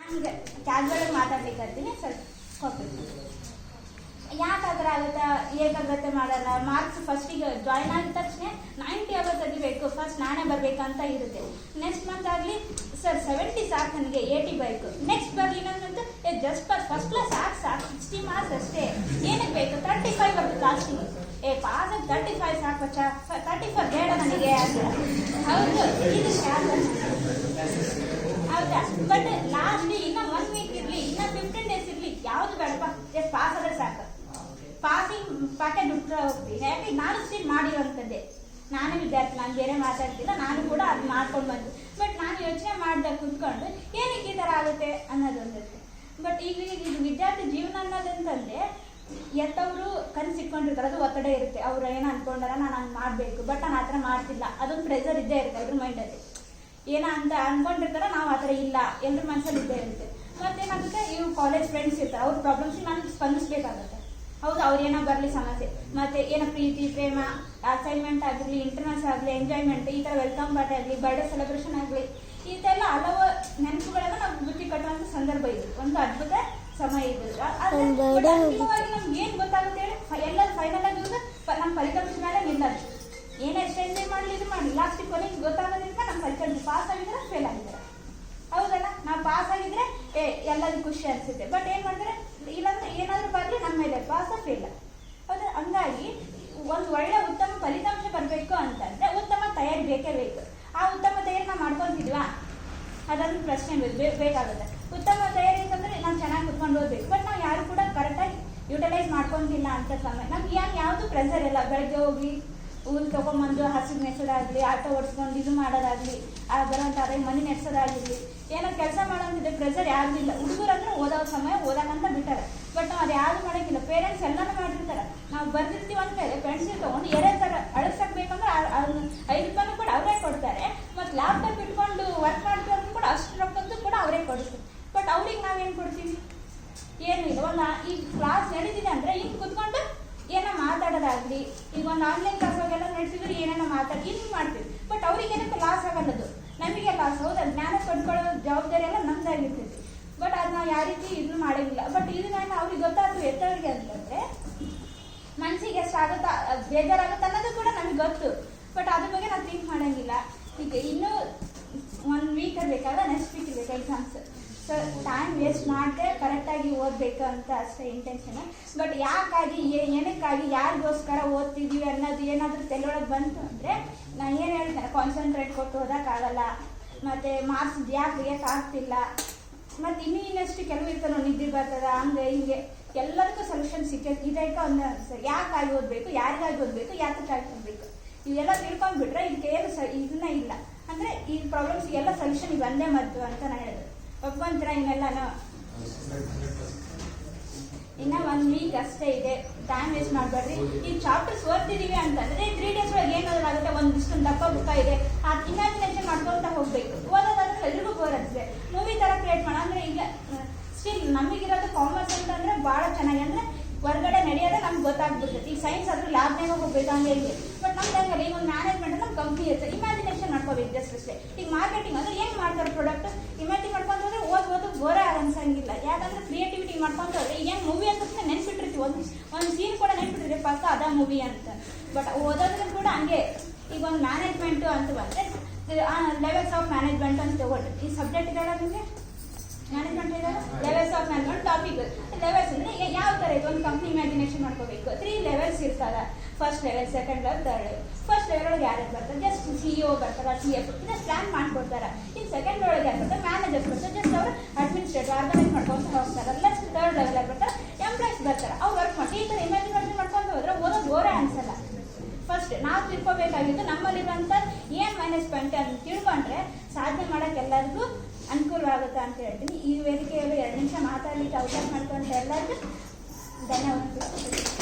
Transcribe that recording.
ಹಂಗೆ casual ಮಾತಾಡ್ಲಿಕ್ಕಂತೀನಿ sir ಹೋಗ್ಬೇಕು. ಯಾಕೆ ಆ ಥರ ಆಗುತ್ತಾ, ಏಕಾಗ್ರತೆ ಮಾಡಲ್ಲ. ಮಾರ್ಕ್ಸ್ ಫಸ್ಟಿಗೆ ಜಾಯ್ನ್ ಆಗಿದ ತಕ್ಷಣ 90 ಅವರ್ ತೆಗಿಬೇಕು, ಫಸ್ಟ್ ನಾನೇ ಬರಬೇಕಂತ ಇರುತ್ತೆ. ನೆಕ್ಸ್ಟ್ ಮಂತ್ ಆಗಲಿ ಸರ್ 70 ಸಾಕು ನನಗೆ, 80 ಬೇಕು. ನೆಕ್ಸ್ಟ್ ಬರಲಿ ನನ್ನಂತೂ ಜಸ್ಟ್ ಫಸ್ಟ್ ಕ್ಲಾಸ್ ಸಾಕು 60 ಮಾರ್ಕ್ಸ್ ಅಷ್ಟೇ, ಏನಕ್ಕೆ ಬೇಕು 35 ಬರ್ತದೆ ಲಾಸ್ಟಿಗೆ. ಪಾಸ್ 35 ಸಾಕು 35 ಬೇಡ ನನಗೆ ಅಂತ. ಹೌದು, ಇದು ಹೌದಾ. ಬಟ್ ಲಾಸ್ಟ್ ಇನ್ನ 1 ವೀಕ್ ಇರಲಿ, ಇನ್ನ 15 ಡೇಸ್ ಇರಲಿ, ಯಾವ್ದು ಬೇಡಪ್ಪ, ಪಾಸ್ ಆದ್ರೆ ಸಾಕು. ಪಾಸಿಂಗ್ ಪ್ಯಾಕೆಟ್ ಬಿಟ್ಟರೆ ಹೋಗ್ತೀವಿ. ಯಾಕೆ ನಾನು ಸ್ಟಿಲ್ ಮಾಡಿರೋಂಥದ್ದೇ, ನಾನೇ ವಿದ್ಯಾರ್ಥಿ, ನಾನು ಬೇರೆ ಮಾತಾಡ್ತಿಲ್ಲ, ನಾನು ಕೂಡ ಅದು ಮಾಡ್ಕೊಂಡು ಬಂದು. ಬಟ್ ನಾನು ಯೋಚನೆ ಮಾಡಿದಾಗ ಕುತ್ಕೊಂಡು ಏನಕ್ಕೆ ಈ ಥರ ಆಗುತ್ತೆ ಅನ್ನೋದೊಂದಿರುತ್ತೆ. ಬಟ್ ಈಗ ಇದು ವಿದ್ಯಾರ್ಥಿ ಜೀವನ ಅನ್ನೋದಂತಂದರೆ ಎತ್ತವರು ಕನಸು ಇಟ್ಕೊಂಡಿರ್ತಾರೆ, ಅದು ಒತ್ತಡ ಇರುತ್ತೆ. ಅವ್ರು ಏನೋ ಅಂದ್ಕೊಂಡಾರ ನಾನು ಹಂಗೆ ಮಾಡಬೇಕು, ಬಟ್ ನಾನು ಆ ಥರ ಮಾಡ್ತಿಲ್ಲ, ಅದೊಂದು ಪ್ರೆಷರ್ ಇದ್ದೇ ಇರುತ್ತೆ ಅದ್ರ ಮೈಂಡಲ್ಲಿ. ಏನೋ ಅಂತ ಅಂದ್ಕೊಂಡಿರ್ತಾರೆ, ನಾವು ಆ ಥರ ಇಲ್ಲ, ಎಲ್ಲರ ಮನಸ್ಸಲ್ಲಿ ಇದ್ದೇ ಇರುತ್ತೆ. ಮತ್ತೇನಾಗುತ್ತೆ, ಇವು ಕಾಲೇಜ್ ಫ್ರೆಂಡ್ಸ್ ಇರ್ತಾರೆ, ಅವ್ರ ಪ್ರಾಬ್ಲಮ್ಸಿಗೆ ನಾನು ಸ್ಪಂದಿಸ್ಬೇಕಾಗುತ್ತೆ. ಹೌದು, ಅವ್ರೇನೋ ಬರಲಿ ಸಮಸ್ಯೆ, ಮತ್ತು ಏನೋ ಪ್ರೀತಿ ಪ್ರೇಮ, ಅಸೈನ್ಮೆಂಟ್ ಆಗಲಿ, ಇಂಟರ್ನಲ್ಸ್ ಆಗಲಿ, ಎಂಜಾಯ್ಮೆಂಟ್, ಈ ಥರ ವೆಲ್ಕಮ್ ಪಾರ್ಟಿ ಆಗಲಿ, ಬರ್ಡೇ ಸೆಲೆಬ್ರೇಷನ್ ಆಗಲಿ, ಈ ಥರ ಹಲವು ನೆನಪುಗಳನ್ನು ನಾವು ಬುದ್ಧಿ ಕಟ್ಟುವಂಥ ಸಂದರ್ಭ ಇದು, ಒಂದು ಅದ್ಭುತ ಸಮಯ ಇದು. ಅಂತಿಮವಾಗಿ ನಮ್ಗೆ ಏನು ಗೊತ್ತಾಗುತ್ತೆ ಹೇಳಿ, ಎಲ್ಲ ಫೈನಲ್ ಆಗಿ ನಮ್ಮ ಫಲಿತಾಂಶ ಮೇಲೆ ನಿಲ್ಲದು. ಏನೆಷ್ಟು ಎಂಜಾಯ್ ಮಾಡಲಿ ಇದು ಮಾಡಿ, ಲಾಸ್ಟಿಗೆ ಕೊನೆಗೆ ಗೊತ್ತಾಗೋದ್ರಿಂದ ನಮ್ಮ ಫಲಿತಾಂಶ ಪಾಸ್ ಆಗಿದ್ರೆ ಫೇಲ್ ಆಗಿದ್ದಾರೆ. ಹೌದಲ್ಲ, ನಾವು ಪಾಸ್ ಆಗಿದ್ರೆ ಎಲ್ಲರಿಗೂ ಖುಷಿ ಅನಿಸುತ್ತೆ. ಬಟ್ ಏನು ಮಾಡ್ತಾರೆ, ಇಲ್ಲಾಂದ್ರೆ ಏನಾದರೂ ಬರಲಿ ನಮ್ಮ ಮೇಲೆ ಪಾಸ ಫೇಲ್. ಹೌದಾ, ಹಂಗಾಗಿ ಒಂದು ಒಳ್ಳೆ ಉತ್ತಮ ಫಲಿತಾಂಶ ಬರಬೇಕು ಅಂತಂದರೆ ಉತ್ತಮ ತಯಾರಿ ಬೇಕೇ ಬೇಕು. ಆ ಉತ್ತಮ ತಯಾರಿ ನಾವು ಮಾಡ್ಕೊತಿದ್ವಾ, ಅದೊಂದು ಪ್ರಶ್ನೆ ಬೇಕಾಗುತ್ತೆ. ಉತ್ತಮ ತಯಾರಿ ಅಂತಂದರೆ ನಾವು ಚೆನ್ನಾಗಿ ಕುತ್ಕೊಂಡು ಓದಬೇಕು. ಬಟ್ ನಾವು ಯಾರು ಕೂಡ ಕರೆಕ್ಟಾಗಿ ಯುಟಿಲೈಸ್ ಮಾಡ್ಕೊತಿಲ್ಲ ಅಂತ ಸಮಯ. ನಮ್ಗೆ ಯಾವುದು ಪ್ರೆಷರ್ ಇಲ್ಲ. ಬೆಳಗ್ಗೆ ಹೋಗಿ ಹುಲ್ ತೊಗೊಂಬಂದು ಹಸಿರು ನೆಡ್ಸೋದಾಗಲಿ, ಆಟೋ ಓಡಿಸ್ಕೊಂಡು ಇದು ಮಾಡೋದಾಗಲಿ, ಬರೋಂಥ ಅದೇ ಮನೆ ನೆಡ್ಸೋದಾಗಿರಲಿ, ಏನೋ ಕೆಲಸ ಮಾಡೋಂತಿದೆ ಪ್ರೆಷರ್ ಯಾರಿಗೂ ಇಲ್ಲ. ಹುಡುಗರು ಅಂದ್ರೆ ಓದೋ ಸಮಯ ಓದೋಕ್ಕಂತ ಬಿಟ್ಟಾರೆ. ಬಟ್ ನಾವು ಅದು ಯಾವುದು ಮಾಡೋಕ್ಕಿಲ್ಲ. ಪೇರೆಂಟ್ಸ್ ಎಲ್ಲನೂ ಮಾಡಿರ್ತಾರೆ. ನಾವು ಬರ್ದಿರ್ತೀವಿ ಅಂದಮೇಲೆ ಪೆನ್ಸಿಲ್ ತೊಗೊಂಡು ಥರ ಅಳಿಸಬೇಕಂದ್ರೆ 5 ರೂಪಾಯಿನೂ ಕೂಡ ಅವರೇ ಕೊಡ್ತಾರೆ. ಮತ್ತು ಲ್ಯಾಪ್ಟಾಪ್ ಇಟ್ಕೊಂಡು ವರ್ಕ್ ಮಾಡ್ಕೊಂಡು ಕೂಡ ಅಷ್ಟು ರೊಕ್ಕದ್ದು ಕೂಡ ಅವರೇ ಕೊಡಿಸ್ತಾರೆ. ಬಟ್ ಅವ್ರಿಗೆ ನಾವೇನು ಕೊಡ್ತೀವಿ, ಏನೂ ಇಲ್ಲ. ಒಂದು ಈ ಕ್ಲಾಸ್ ನಡೀತಿದೆ ಅಂದರೆ ಹಿಂಗೆ ಕುತ್ಕೊಂಡು ಏನೋ ಮಾತಾಡೋದಾಗಲಿ, ಈಗ ಒಂದು ಆನ್ಲೈನ್ ಕ್ಲಾಸಾಗೆಲ್ಲ ನಡೆಸಿದ್ರೆ ಏನೇನೋ ಹಿಂಗೆ ಮಾಡ್ತೀವಿ. ಬಟ್ ಅವ್ರಿಗೆ ಏನಕ್ಕೆ ಲಾಸ್ ಆಗಲ್ಲದು, ನಮಗೆ ಲಾಸ್. ಹೌದಾ, ಜ್ಞಾನ ಪಡ್ಕೊಳ್ಳೋ ಜವಾಬ್ದಾರಿ ಎಲ್ಲ ನಮ್ದಾಗಿರ್ತೈತಿ. ಬಟ್ ಅದು ನಾವು ಯಾವ ರೀತಿ ಇದನ್ನು ಮಾಡೋಂಗಿಲ್ಲ. ಬಟ್ ಇದು ನಾನು ಅವ್ರಿಗೆ ಗೊತ್ತಾಗ್ತದೆ ಎತ್ತವ್ರಿಗೆ ಅಂತಂದರೆ ಮನಸ್ಸಿಗೆ ಎಷ್ಟಾಗುತ್ತಾ ಬೇಜಾರಾಗುತ್ತೆ ಅನ್ನೋದು ಕೂಡ ನಮಗೆ ಗೊತ್ತು. ಬಟ್ ಅದ್ರ ಬಗ್ಗೆ ನಾವು ಥಿಂಕ್ ಮಾಡೋಂಗಿಲ್ಲ. ಈಗ ಇನ್ನೂ 1 ವೀಕ್ ಇರಬೇಕಾದ್ರೆ ನೆಕ್ಸ್ಟ್ ವೀಕ್ ಇರಬೇಕು ಎಕ್ಸಾಮ್ಸ್. ಸೊ ಟೈಮ್ ವೇಸ್ಟ್ ಮಾಡದೆ ಕರೆಕ್ಟಾಗಿ ಓದಬೇಕು ಅಂತ ಅಷ್ಟೇ ಇಂಟೆನ್ಷನ್. ಬಟ್ ಯಾಕಾಗಿ ಏನಕ್ಕಾಗಿ ಯಾರಿಗೋಸ್ಕರ ಓದ್ತಿದ್ದೀವಿ ಅನ್ನೋದು ಏನಾದರೂ ತಲೆಯೊಳಗೆ ಬಂತು ಅಂದರೆ ನಾನು ಏನು ಹೇಳ್ತೇನೆ, ಕಾನ್ಸಂಟ್ರೇಟ್ ಕೊಟ್ಟು ಓದೋಕ್ಕಾಗಲ್ಲ, ಮತ್ತು ಮಾರ್ಕ್ಸ್ ಯಾಕೆ ಆಗ್ತಿಲ್ಲ, ಮತ್ತು ಇನ್ನಷ್ಟು ಕೆಲವು ಇರ್ತಾನೆ ನಿದ್ದೆ ಬರ್ತದ, ಹಂಗೆ ಹಿಂಗೆ ಎಲ್ಲದಕ್ಕೂ ಸೊಲ್ಯೂಷನ್ ಸಿಕ್ಕೈತೆ. ಇದಕ್ಕೆ ಒಂದು ಯಾಕಾಗಿ ಓದಬೇಕು, ಯಾರಿಗಾಗಿ ಓದಬೇಕು, ಯಾತಕ್ಕಾಗಿ ಓದಬೇಕು, ಇವೆಲ್ಲ ತಿಳ್ಕೊಂಡ್ಬಿಟ್ರೆ ಇದಕ್ಕೆ ಏನು ಇದನ್ನ ಇಲ್ಲ ಅಂದರೆ ಈ ಪ್ರಾಬ್ಲಮ್ಸ್ಗೆಲ್ಲ ಸೊಲ್ಯೂಷನ್ ಈಗ ಒಂದೇ ಮದ್ದು ಅಂತ ನಾನು ಹೇಳಿದೆ. ಒಬ್ಬಂತರ ಇನ್ನೆಲ್ಲನೂ ಇನ್ನು 1 ವೀಕ್ ಅಷ್ಟೇ ಇದೆ, ಟೈಮ್ ವೇಸ್ಟ್ ಮಾಡಬೇಡ್ರಿ. ಈ ಚಾಪ್ಟರ್ಸ್ ಓದ್ತಿದ್ದೀವಿ ಅಂತಂದರೆ 3 ಡೇಸ್ ಒಳಗೆ ಏನು ಓದೋದಾಗುತ್ತೆ, ಒಂದಿಷ್ಟೊಂದು ದಪ್ಪ ಬುಕ್ಕ ಇದೆ, ಅದು ಇಮ್ಯಾಜಿನೇಷನ್ ಮಾಡ್ಕೊತ ಹೋಗಬೇಕು. ಓದೋದಾದ್ರೆ ಎಲ್ರಿಗೂ ಬೋರ್ ಅನಿಸುತ್ತೆ. ಮೂವಿ ಥರ ಕ್ರಿಯೇಟ್ ಮಾಡೋ ಅಂದರೆ ಈಗ ಸ್ಟಿಲ್ ನಮಗಿರೋದು ಕಾಮರ್ಸ್ ಅಂತಂದರೆ ಭಾಳ ಚೆನ್ನಾಗಿ, ಅಂದರೆ ಹೊರಗಡೆ ನಡೆಯೋದೇ ನಮ್ಗೆ ಗೊತ್ತಾಗ್ಬಿಡ್ತೈತಿ. ಈಗ ಸೈನ್ಸ್ ಆದರೂ ಲ್ಯಾಬ್ನಾಗ ಹೋಗ್ಬೇಕು ಹಂಗೆ ಹಿಂಗೆ. ಬಟ್ ನಮ್ದು ಹಂಗಲ್ಲ, ಈಗ ಒಂದು ಮ್ಯಾನೇಜ್ಮೆಂಟ್ ನಮ್ಮ ಕಂಪ್ನಿ ಇರುತ್ತೆ, ಇಮ್ಯಾಜಿನೇಷನ್ ಮಾಡ್ಕೋಬೇಕು ಜಸ್ಟ್ ಅಷ್ಟೇ. ಈಗ ಮಾರ್ಕೆಟಿಂಗ್ ಅಂದರೆ ಏನು ಮಾಡ್ತಾರೆ, ಪ್ರಾಡಕ್ಟ್ ಇಮ್ಯಾಜಿನ್ ಮಾಡ್ಕೊಂಡು ಹೋದ್ರೆ ಓದ್ಬೋದು, ಬೋರೇ ಅನ್ಸಂಗಿಲ್ಲ. ಯಾಕಂದ್ರೆ ಕ್ರಿಯೇಟಿವಿಟಿ ಮಾಡ್ಕೊಂಡು ಹೋದ್ರೆ ಏನು ಮೂವಿ ಅಂತ ನೆನ್ಪಿಟ್ಟಿರ್ತೀವಿ, ಒಂದು ಸೀನ್ ಕೂಡ ನೆನ್ಪಿಟ್ಟಿರ್ತೀವಿ, ಪಕ್ಕ ಅದ ಮೂವಿ ಅಂತ. ಬಟ್ ಓದೋದ್ರೂ ಕೂಡ ಹಂಗೆ. ಈಗ ಒಂದು ಮ್ಯಾನೇಜ್ಮೆಂಟು ಅಂತ ಬಂದರೆ ಲೆವೆಲ್ಸ್ ಆಫ್ ಮ್ಯಾನೇಜ್ಮೆಂಟ್ ಅಂತ ತಗೊಳ್ಳಿ. ಈ ಸಬ್ಜೆಕ್ಟ್ ಇದೆಲ್ಲ ನಿಮಗೆ ಮ್ಯಾನೇಜ್ಮೆಂಟ್ ಇದೆ, levels of management topic. Levels ಅಂದರೆ ಯಾವ ಥರ ಇದೆ, ಒಂದು ಕಂಪ್ನಿ ಇಮ್ಯಾಜಿನೇಷನ್ ಮಾಡ್ಕೋಬೇಕು. 3 ಲೆವೆಲ್ಸ್ ಇರ್ತದೆ, first level, second level, third level. First level ಒಳಗೆ ಯಾರ್ಯಾರು ಬರ್ತಾರೆ, ಜಸ್ಟ್ CEO ಬರ್ತಾರೆ, CF ಇದನ್ನು ಪ್ಲ್ಯಾನ್ ಮಾಡ್ಕೊಡ್ತಾರೆ. ಇನ್ನು ಸೆಕೆಂಡ್ ಲೆವೆಲ್ಗೆ ಯಾರು ಬರ್ತಾರೆ, ಮ್ಯಾನೇಜರ್ಸ್ ಬರ್ತಾರೆ, ಜಸ್ಟ್ ಅವರು ಅಡ್ಮಿನಿಸ್ಟ್ರೇಟರ್ ಆರ್ಗನೈಸ್ ಮಾಡ್ಕೊಂಡು ಹೋಗ್ತಾರೆ. ನೆಕ್ಸ್ಟ್ ಥರ್ಡ್ ಲೆವೆಲ್ ಯಾರು ಬರ್ತಾರೆ, ಎಂಪ್ಲಾಯ್ಸ್ ಬರ್ತಾರೆ, ಅವ್ರು ವರ್ಕ್ ಮಾಡಿ. ಈ ಥರ ಇಮ್ಯಾಜಿನೇಷನ್ ಮಾಡ್ಕೊಂಡು ಹೋದ್ರೆ ಓದೋ ಬೋರೇ ಅನ್ಸಲ್ಲ. ಫಸ್ಟ್ ನಾವು ತಿಳ್ಕೊಬೇಕಾಗಿದ್ದು ನಮ್ಮಲ್ಲಿರುವಂಥ ಏನು ಮೈನಸ್ ಪಾಯಿಂಟ್ ಅಂತ ತಿಳ್ಕೊಂಡ್ರೆ ಸಾಧನೆ ಮಾಡೋಕ್ಕೆ ಎಲ್ಲರಿಗೂ ಅನುಕೂಲವಾಗುತ್ತೆ ಅಂತ ಹೇಳ್ತೀನಿ. ಈ ವೇದಿಕೆಯಲ್ಲಿ 2 ನಿಮಿಷ ಮಾತಾಡಲಿಕ್ಕೆ ಅವಕಾಶ ಮಾಡ್ಕೊಂಡು ಎಲ್ಲರಿಗೂ ಧನ್ಯವಾದ.